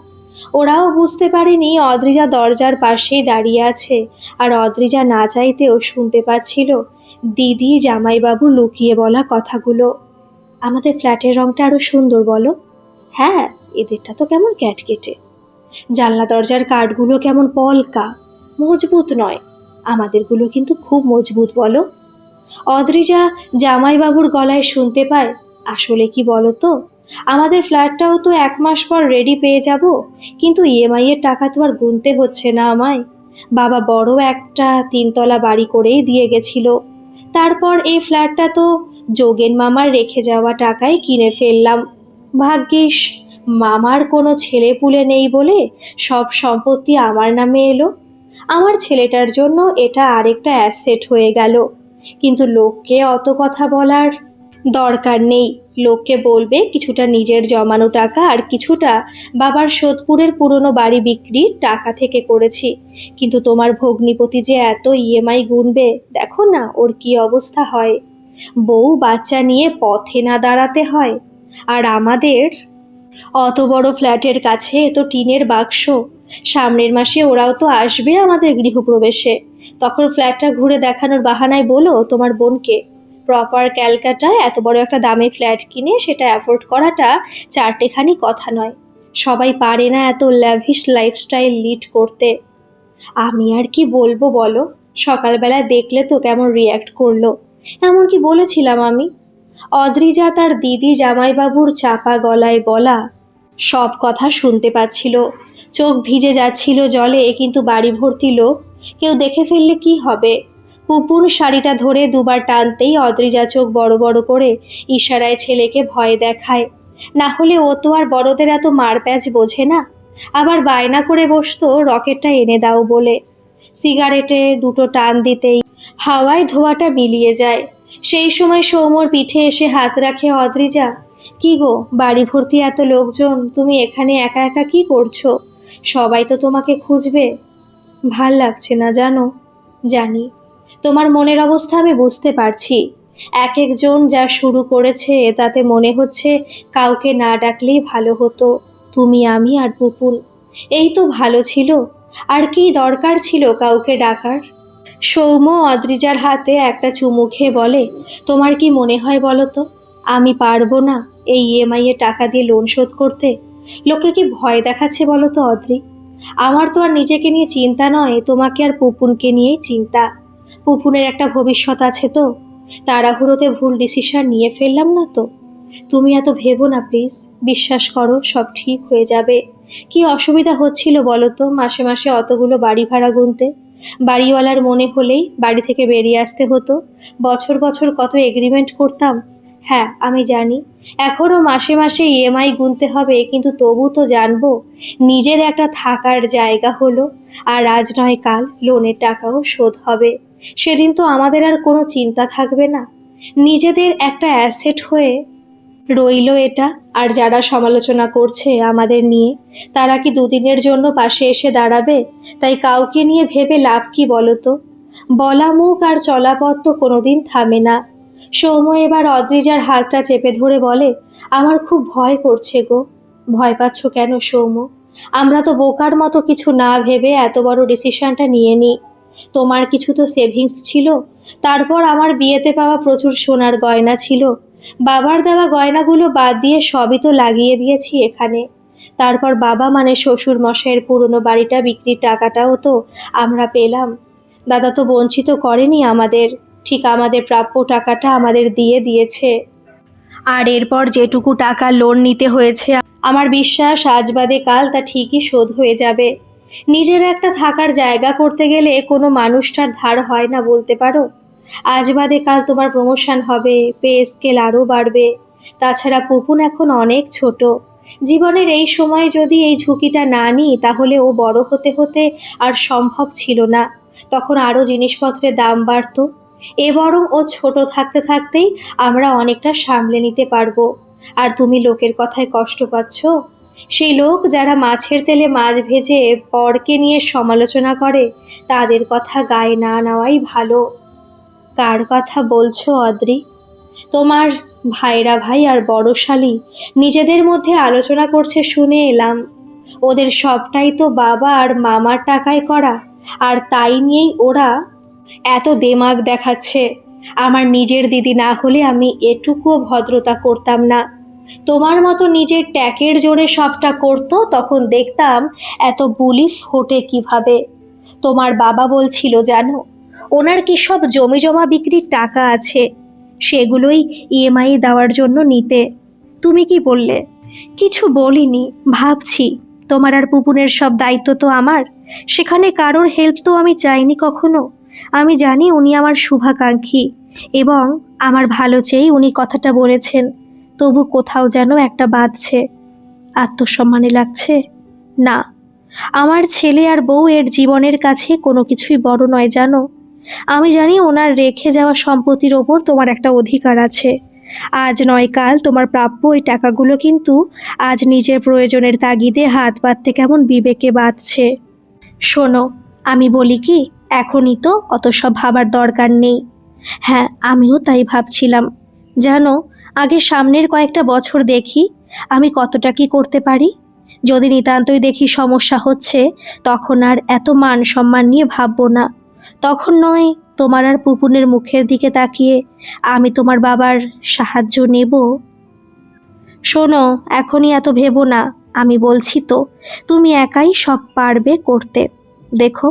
ওরাও বুঝতে পারেনি অদ্রিজা দরজার পাশেই দাঁড়িয়ে আছে, আর অদ্রিজা না চাইতেও শুনতে পাচ্ছিল দিদি জামাইবাবু লুকিয়ে বলা কথাগুলো। আমাদের ফ্ল্যাটের রংটা আরো সুন্দর বলো? হ্যাঁ, এদেরটা তো কেমন ক্যাটকেটে। জানলা দরজার কাঠগুলো কেমন পলকা, মজবুত নয়। আমাদেরগুলো কিন্তু খুব মজবুত বলো? অদ্রিজা জামাইবাবুর গলায় শুনতে পায়, আসলে কি বলো তো, আমাদের ফ্ল্যাটটাও তো 1 মাস পর রেডি পেয়ে যাব, কিন্তু ইএমআই এর টাকা তো আর গুনতে হচ্ছে না আমায়। বাবা বড় একটা 3 তলা বাড়ি করেই দিয়ে গেছিল। তারপর এই ফ্ল্যাটটা তো যোগেন মামার রেখে যাওয়া টাকায় কিনে ফেললাম। ভাগ্যিস মামার কোনো ছেলে পুলে নেই বলে সব সম্পত্তি আমার নামে এলো। আমার ছেলেটার জন্য এটা আরেকটা অ্যাসেট হয়ে গেল। কিন্তু লোককে অত কথা বলার দরকার নেই, লোককে বলবে কিছুটা নিজের জমানো টাকা আর কিছুটা বাবার সোদপুরের পুরনো বাড়ি বিক্রির টাকা থেকে করেছি। কিন্তু তোমার ভগ্নিপতি যে এত ইএমআই গুনবে, দেখো না ওর কি অবস্থা হয়। বউ বাচ্চা নিয়ে পথে না দাঁড়াতে হয়। আর আমাদের অত বড় ফ্ল্যাটের কাছে এ তো টিনের বাক্স। সামনের মাসে ওরাও তো আসবে আমাদের গৃহপ্রবেশে। তখন ফ্ল্যাটটা ঘুরে দেখানোর বাহানায় বলো তোমার বোনকে, প্রপার ক্যালকাটায় এত বড় একটা দামি ফ্ল্যাট কিনে সেটা অ্যাফোর্ড করাটা চারটেখানি কথা নয়। সবাই পারে না এত ল্যাভিশ লাইফস্টাইল লিড করতে। আমি আর কি বলবো বলো, সকালবেলা দেখলে তো কেমন রিয়্যাক্ট করলো। এমনকি বলেছিলাম আমি। অদ্রিজা তার দিদি জামাইবাবুর চাপা গলায় বলা সব কথা শুনতে পাচ্ছিল। চোখ ভিজে যাচ্ছিল জলে, কিন্তু বাড়ি ভর্তি লোক, কেউ দেখে ফেললে কি হবে। পুপুন শাড়িটা ধরে দুবার টানতেই অদ্রিজা চোখ বড় বড় করে ইশারায় ছেলেকে ভয় দেখায়। না হলে ও তো আর বড়দের এত মারপ্যাচ বোঝে না। আবার বায়না করে বসতো রকেটটা এনে দাও বলে। সিগারেটে দুটো টান দিতেই হাওয়ায় ধোঁয়াটা মিলিয়ে যায়। সেই সময় সৌম্যর পিঠে এসে হাত রাখে অদ্রিজা। কি গো, বাড়ি ভর্তি এত লোকজন, তুমি এখানে একা একা কি করছো? সবাই তো তোমাকে খুঁজবে। ভাল লাগছে না জানো? জানি, তোমার মনের অবস্থা আমি বুঝতে পারছি। এক একজন যা শুরু করেছে তাতে মনে হচ্ছে কাউকে না ডাকলেই ভালো হতো। তুমি, আমি আর পুপুন, এই তো ভালো ছিল। আর কি দরকার ছিল কাউকে ডাকার? সৌম্য অদ্রিজার হাতে একটা চুমু খেয়ে বলে, তোমার কি মনে হয় বলো তো, আমি পারবো না এই ইএমআই এর টাকা দিয়ে লোন শোধ করতে? লোকে কি ভয় দেখাচ্ছে বলো তো অদ্রি? আমার তো আর নিজেকে নিয়ে চিন্তা নয়, তোমাকে আর পুপুনকে নিয়েই চিন্তা। পুপুনের একটা ভবিষ্যৎ আছে তো। তাড়াহুড়োতে ভুল ডিসিশন নিয়ে ফেললাম না তো? তুমি এত ভেবো না প্লিজ, বিশ্বাস করো সব ঠিক হয়ে যাবে। কি অসুবিধা হচ্ছিল বলো তো মাসে মাসে অতগুলো বাড়ি ভাড়া গুনতে? বাড়িওয়ালার মনে হলেই বাড়ি থেকে বেরিয়ে আসতে হতো। বছর বছর কত এগ্রিমেন্ট করতাম। হ্যাঁ আমি জানি এখনও মাসে মাসে ইএমআই গুনতে হবে, কিন্তু তবু তো জানবো নিজের একটা থাকার জায়গা হলো। আর আজ নয় কাল লোনের টাকাও শোধ হবে। সেদিন তো আমাদের আর কোনো চিন্তা থাকবে না। নিজেদের একটা অ্যাসেট হয়ে রইলো এটা। আর যারা সমালোচনা করছে আমাদের নিয়ে, তারা কি দুদিনের জন্য পাশে এসে দাঁড়াবে? তাই কাউকে নিয়ে ভেবে লাভ কি বলো তো? বলা মুখ আর চলাপথ তো কোনোদিন থামে না। সৌম্য এবার অদ্রিজার হাতটা চেপে ধরে বলে, আমার খুব ভয় করছে গো। ভয় পাচ্ছ কেন সৌম্য? আমরা তো বোকার মতো কিছু না ভেবে এত বড় ডিসিশনটা নিয়ে নিই। তোমার কিছু তো সেভিংস ছিল, তারপর আমার বিয়েতে পাওয়া প্রচুর সোনার গয়না ছিল। বাবার দেওয়া গয়নাগুলো বাদ দিয়ে সবই তো লাগিয়ে দিয়েছি এখানে। তারপর বাবা মানে শ্বশুর মশাইয়ের পুরনো বাড়িটা বিক্রির টাকাটাও তো আমরা পেলাম। দাদা তো বঞ্চিত করেনি আমাদের, ঠিক আমাদের প্রাপ্য টাকাটা আমাদের দিয়ে দিয়েছে। আর এরপর যেটুকু টাকা লোন নিতে হয়েছে, আমার বিশ্বাস আজ বাদে কাল তা ঠিকই শোধ হয়ে যাবে। নিজের একটা থাকার জায়গা করতে গেলে কোনো মানুষটার ধার হয় না বলতে পারো। আজ বাদে কাল তোমার প্রমোশন হবে, পে স্কেল আরও বাড়বে। তাছাড়া পুপুন এখন অনেক ছোট। জীবনের এই সময় যদি এই ঝুঁকিটা না নিই, তাহলে ও বড় হতে হতে আর সম্ভব ছিল না। তখন আরও জিনিসপত্রের দাম বাড়তো। এ বরং ও ছোট থাকতে থাকতেই আমরা অনেকটা সামলে নিতে পারবো। আর তুমি লোকের কথায় কষ্ট পাচ্ছ? সেই লোক যারা মাছের তেলে মাছ ভেজে পরকে নিয়ে সমালোচনা করে, তাদের কথা গায়ে না নেওয়াই ভালো। কার কথা বলছো অদ্রি? তোমার ভাইরা ভাই আর বড় শালি নিজেদের মধ্যে আলোচনা করছে শুনে এলাম। ওদের সবটাই তো বাবা আর মামার টাকায় করা, আর তাই নিয়েই ওরা এত দেমাগ দেখাচ্ছে। আমার নিজের দিদি না হলে আমি এটুকুও ভদ্রতা করতাম না। তোমার মতো নিজের ট্যাকের জোরে সবটা করতো, তখন দেখতাম এত বুলি ফোটে কিভাবে। তোমার বাবা বলছিল জানো, ওনার কি সব জমি জমা বিক্রির টাকা আছে, সেগুলোই ইএমআই দেওয়ার জন্য নিতে। তুমি কি বললে? কিছু বলিনি, ভাবছি তোমার আর পুপুনের সব দায়িত্ব তো আমার। সেখানে কারোর হেল্প তো আমি চাইনি কখনো। আমি জানি উনি আমার শুভাকাঙ্ক্ষী এবং আমার ভালো চেয়েই উনি কথাটা বলেছেন। তবু কোথাও যেন একটা বাধছে। আত্মসম্মানে লাগছে না। আমার ছেলে আর বউ এর জীবনের কাছে কোনো কিছুই বড় নয় জানো। আমি জানি ওনার রেখে যাওয়া সম্পত্তির ওপর তোমার একটা অধিকার আছে, আজ নয় কাল তোমার প্রাপ্য ওই টাকাগুলো কিন্তু আজ নিজের প্রয়োজনের তাগিদে হাত পাততে কেমন বিবেকে বাঁধছে। শোনো, আমি বলি কি, এখনই তো অত সব ভাবার দরকার নেই। হ্যাঁ, আমিও তাই ভাবছিলাম। জানো, আগে সামনের কয়েকটা বছর দেখি আমি কতটা কি করতে পারি। যদি নিতান্তই দেখি সমস্যা হচ্ছে, তখন আর এত মান সম্মান নিয়ে ভাববো না। তখন নয় তোমার আর পুপুনের মুখের দিকে তাকিয়ে আমি তোমার বাবার সাহায্য নেব। শোনো, এখনই এত ভেবো না। আমি বলছি তো, তুমি একাই সব পারবে করতে। দেখো,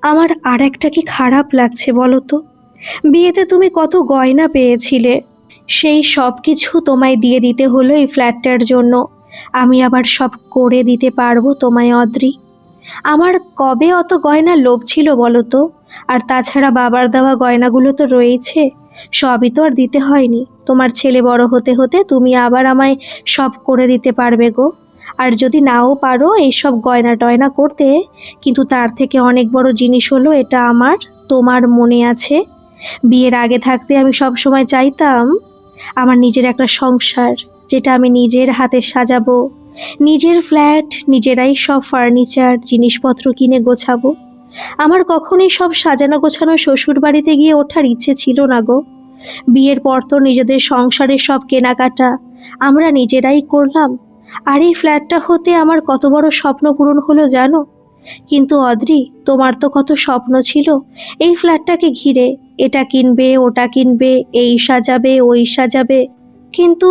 আমার আর একটা কি খারাপ লাগছে বলো তো। বিয়েতে তুমি কত গয়না পেয়েছিলে, সেই সব কিছু তোমায় দিয়ে দিতে হলো এই ফ্ল্যাটটার জন্য। আমি আবার সব করে দিতে পারবো তোমায় অদ্রি? আমার কবে অত গয়না লোভ ছিল বলো তো? আর তাছাড়া বাবার দেওয়া গয়নাগুলো তো রয়েছে, সবই তো আর দিতে হয়নি। তোমার ছেলে বড় হতে হতে তুমি আবার আমায় সব করে দিতে পারবে গো। আর যদি নাও পারো এইসব গয়না টয়না করতে, কিন্তু তার থেকে অনেক বড় জিনিস হলো এটা আমার, তোমার মনে আছে বিয়ের আগে থাকতে আমি সব সময় চাইতাম আমার নিজের একটা সংসার, যেটা আমি নিজের হাতে সাজাবো, নিজের ফ্ল্যাট, নিজেরাই সব ফার্নিচার জিনিসপত্র কিনে গোছাবো। আমার কখনোই সব সাজানো গোছানো শ্বশুর বাড়িতে গিয়ে ওঠার ইচ্ছে ছিল না গো। বিয়ের পর তো নিজেদের সংসারের সব কেনাকাটা আমরা নিজেরাই করলাম। আর এই ফ্ল্যাটটা হতে আমার কত বড় স্বপ্ন পূরণ হলো জানো? কিন্তু অদ্রি, তোমার তো কত স্বপ্ন ছিল এই ফ্ল্যাটটাকে ঘিরে। এটা কিনবে, ওটা কিনবে, এই সাজাবে, ওই সাজাবে, কিন্তু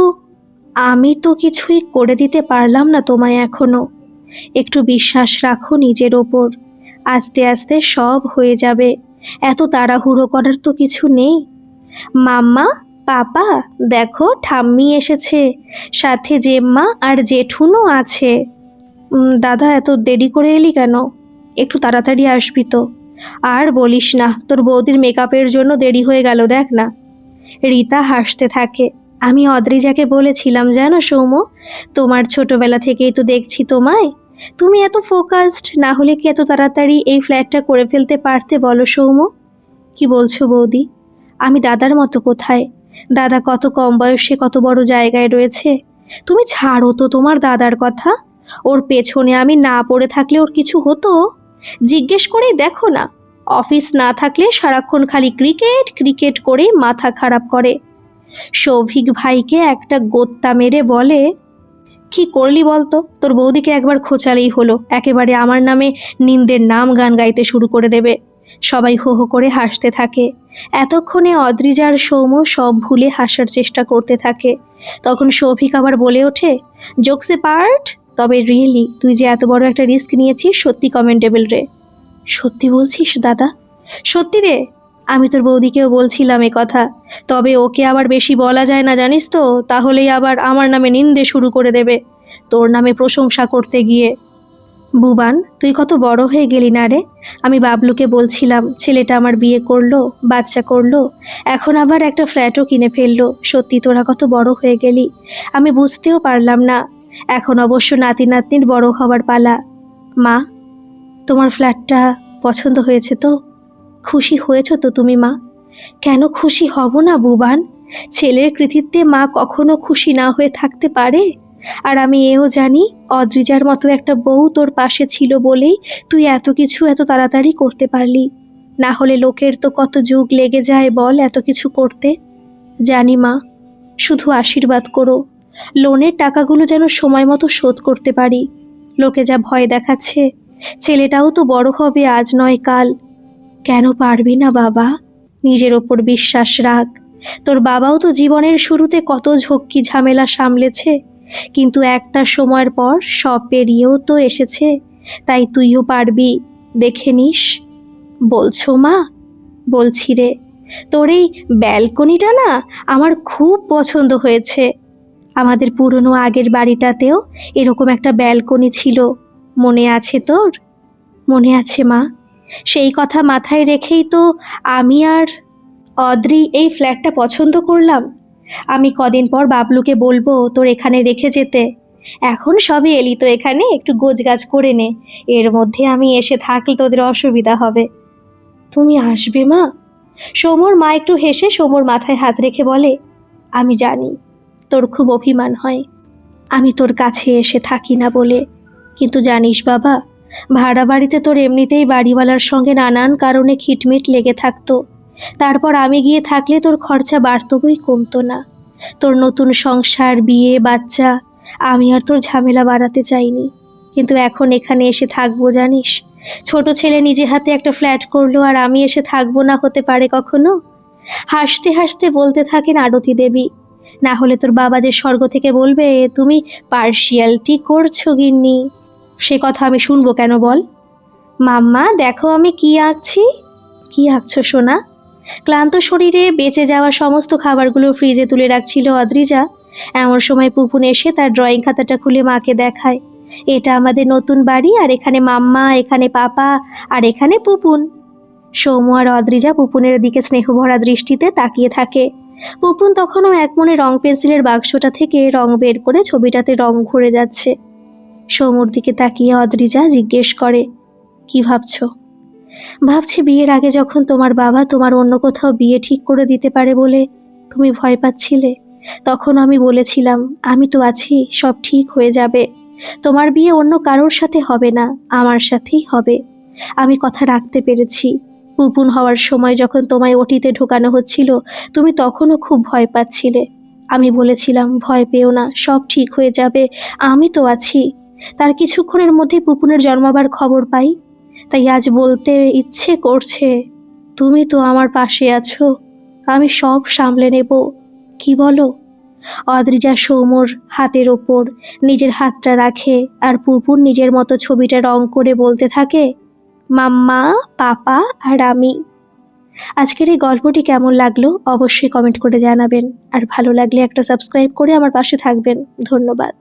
আমি তো কিছুই করে দিতে পারলাম না তোমায় এখনো। একটু বিশ্বাস রাখো নিজের ওপর, আস্তে আস্তে সব হয়ে যাবে। এত তাড়াহুড়ো করার তো কিছু নেই। মাম্মা, পাপা, দেখো ঠাম্মি এসেছে, সাথে জেম্মা আর জেঠুনও আছে। দাদা, এত দেরি করে এলি কেন? একটু তাড়াতাড়ি আসবি তো। আর বলিস না, তোর বৌদির মেকআপের জন্য দেরি হয়ে গেল দেখ না। রীতা হাসতে থাকে। আমি অদ্রিজাকে বলেছিলাম জানো সৌম্য, তোমার ছোটবেলা থেকেই তো দেখছি তোমায়, তুমি এত ফোকাসড না হলে কি এত তাড়াতাড়ি এই ফ্ল্যাটটা করে ফেলতে পারতে বলো সৌম্য? কি বলছো বৌদি? আমি দাদার মতো কোথায়? দাদা কত কম বয়সে কত বড় জায়গায় রয়েছে। তুমি ছাড়ো তো তোমার দাদার কথা। ওর পেছনে আমি না পড়ে থাকলে ওর কিছু হতো? জিজ্ঞেস করেই দেখো না, অফিস না থাকলে সারাক্ষণ খালি ক্রিকেট ক্রিকেট করে মাথা খারাপ করে। সৌভিক ভাইকে একটা গোত্তা মেরে বলে, কি করলি বলতো? তোর বৌদিকে একবার খোঁচালেই হলো, একেবারে আমার নামে নিন্দের নাম গান গাইতে শুরু করে দেবে। সবাই হো হো করে হাসতে থাকে। এতক্ষণে অদ্রিজার সৌম্য সব ভুলে হাসার চেষ্টা করতে থাকে। তখন সৌভিক আবার বলে ওঠে, জোকসে পার্ট, তবে রিয়েলি তুই যে এত বড় একটা রিস্ক নিয়েছিস সত্যি কমেন্টেবল রে। সত্যি বলছিস দাদা? সত্যি রে। আমি তোর বৌদিকেও বলছিলাম এ কথা, তবে ওকে আবার বেশি বলা যায় না জানিস তো, তাহলেই আবার আমার নামে নিন্দে শুরু করে দেবে তোর নামে প্রশংসা করতে গিয়ে। বুবান, তুই কত বড় হয়ে গেলি না রে। আমি বাবলুকে বলছিলাম ছেলেটা আমার বিয়ে করলো, বাচ্চা করলো, এখন আবার একটা ফ্ল্যাটও কিনে ফেললো। সত্যি তোরা কত বড় হয়ে গেলি, আমি বুঝতেও পারলাম না। এখন অবশ্য নাতি নাতনির বড় হওয়ার পালা। মা, তোমার ফ্ল্যাটটা পছন্দ হয়েছে তো? খুশি হয়েছো তো তুমি মা? কেন খুশি হব না বুবান? ছেলের কৃতিত্বে মা কখনো খুশি না হয়ে থাকতে পারে? আর আমি এও জানি অদ্রিজার মতো একটা বউ তোর পাশে ছিল বলেই তুই এত কিছু এত তাড়াতাড়ি করতে পারলি। না হলে লোকের তো কত যুগ লেগে যায় বল এত কিছু করতে। জানি মা, শুধু আশীর্বাদ করো লোনের টাকাগুলো যেন সময় মতো শোধ করতে পারি। লোকে যা ভয় দেখাচ্ছে, ছেলেটাও তো বড় হবে আজ নয় কাল। কেন পারবি না বাবা? নিজের ওপর বিশ্বাস রাখ। তোর বাবাও তো জীবনের শুরুতে কত ঝক্কি ঝামেলা সামলেছে, কিন্তু একটা সময়ের পর সব পেরিয়েও তো এসেছে। তাই তুইও পারবি, দেখে নিস। বলছো মা? বলছি রে, তোর এই ব্যালকনিটা না আমার খুব পছন্দ হয়েছে। আমাদের পুরনো আগের বাড়িটাতেও এরকম একটা ব্যালকনি ছিল, মনে আছে তোর? মনে আছে মা। সেই কথা মাথায় রেখেই তো আমি আর অদ্রি এই ফ্ল্যাটটা পছন্দ করলাম। আমি কদিন পর বাবলুকে বলবো তোর এখানে রেখে যেতে। এখন সবে এলি তো এখানে, একটু গোছগাছ করে নে, এর মধ্যে আমি এসে থাকলে তোদের অসুবিধা হবে। তুমি আসবে মা? সৌম্যর মা একটু হেসে সৌম্যর মাথায় হাত রেখে বলে, আমি জানি তোর খুব অভিমান হয় আমি তোর কাছে এসে থাকি না বলে, কিন্তু জানিস বাবা, ভাড়া বাড়িতে তোর এমনিতেই বাড়িওয়ালার সঙ্গে নানান কারণে খিটমিট লেগে থাকতো। তারপর আমি গিয়ে থাকলে তোর খরচা বাড়তো বই কমতো না। তোর নতুন সংসার, বিয়ে, বাচ্চা, আমি আর তোর ঝামেলা বাড়াতে চাইনি, কিন্তু এখন এখানে এসে থাকবো জানিস? ছোট ছেলে নিজে হাতে একটা ফ্ল্যাট করলো আর আমি এসে থাকবো না, হতে পারে কখনো? হাসতে হাসতে বলতে থাকেন আরতি দেবী। না হলে তোর বাবা যে স্বর্গ থেকে বলবে তুমি পার্শিয়ালিটি করছো গিন্নি। সে কথা আমি শুনবো কেন বল? মাম্মা দেখো আমি কি আঁকছি। কি আঁকছো সোনা? ক্লান্ত শরীরে বেঁচে যাওয়া সমস্ত খাবারগুলো ফ্রিজে তুলে রাখছিল অদ্রিজা। এমন সময় পুপুন এসে তার ড্রয়িং খাতাটা খুলে মাকে দেখায়। এটা আমাদের নতুন বাড়ি, আর এখানে মাম্মা, এখানে পাপা, আর এখানে পুপুন। সৌম্য আর অদ্রিজা পুপুনের দিকে স্নেহভরা দৃষ্টিতে তাকিয়ে থাকে। পুপুন তখনও একমনে রং পেন্সিলের বাক্সটা থেকে রং বের করে ছবিটাতে রং ঘুরে যাচ্ছে। সৌম্যর দিকে তাকিয়ে অদ্রিজা জিজ্ঞেস করে, কি ভাবছো? ভাবছি বিয়ের আগে যখন তোমার বাবা তোমার অন্য কোথাও বিয়ে ঠিক করে দিতে পারে বলে তুমি ভয় পাচ্ছিলে, তখন আমি বলেছিলাম আমি তো আছি, সব ঠিক হয়ে যাবে। তোমার বিয়ে অন্য কারোর সাথে হবে না, আমার সাথেই হবে। আমি কথা রাখতে পেরেছি। পুপুন হওয়ার সময় যখন তোমায় ওটিতে ঢোকানো হচ্ছিল, তুমি তখনও খুব ভয় পাচ্ছিলে। আমি বলেছিলাম ভয় পেও না, সব ঠিক হয়ে যাবে, আমি তো আছি। তার কিছুক্ষণের মধ্যে পুপুনের জন্মাবার খবর পাই। তাই আজ বলতে ইচ্ছে করছে, তুমি তো আমার পাশে আছো, আমি সব সামলে নেব। কি বলো? অদ্রিজা সৌম্যর হাতের ওপর নিজের হাতটা রাখে আর পুপুন নিজের মতো ছবিটা রং করে বলতে থাকে, মাম্মা, পাপা আর আমি। আজকের এই গল্পটি কেমন লাগলো অবশ্যই কমেন্ট করে জানাবেন, আর ভালো লাগলে একটা সাবস্ক্রাইব করে আমার পাশে থাকবেন। ধন্যবাদ।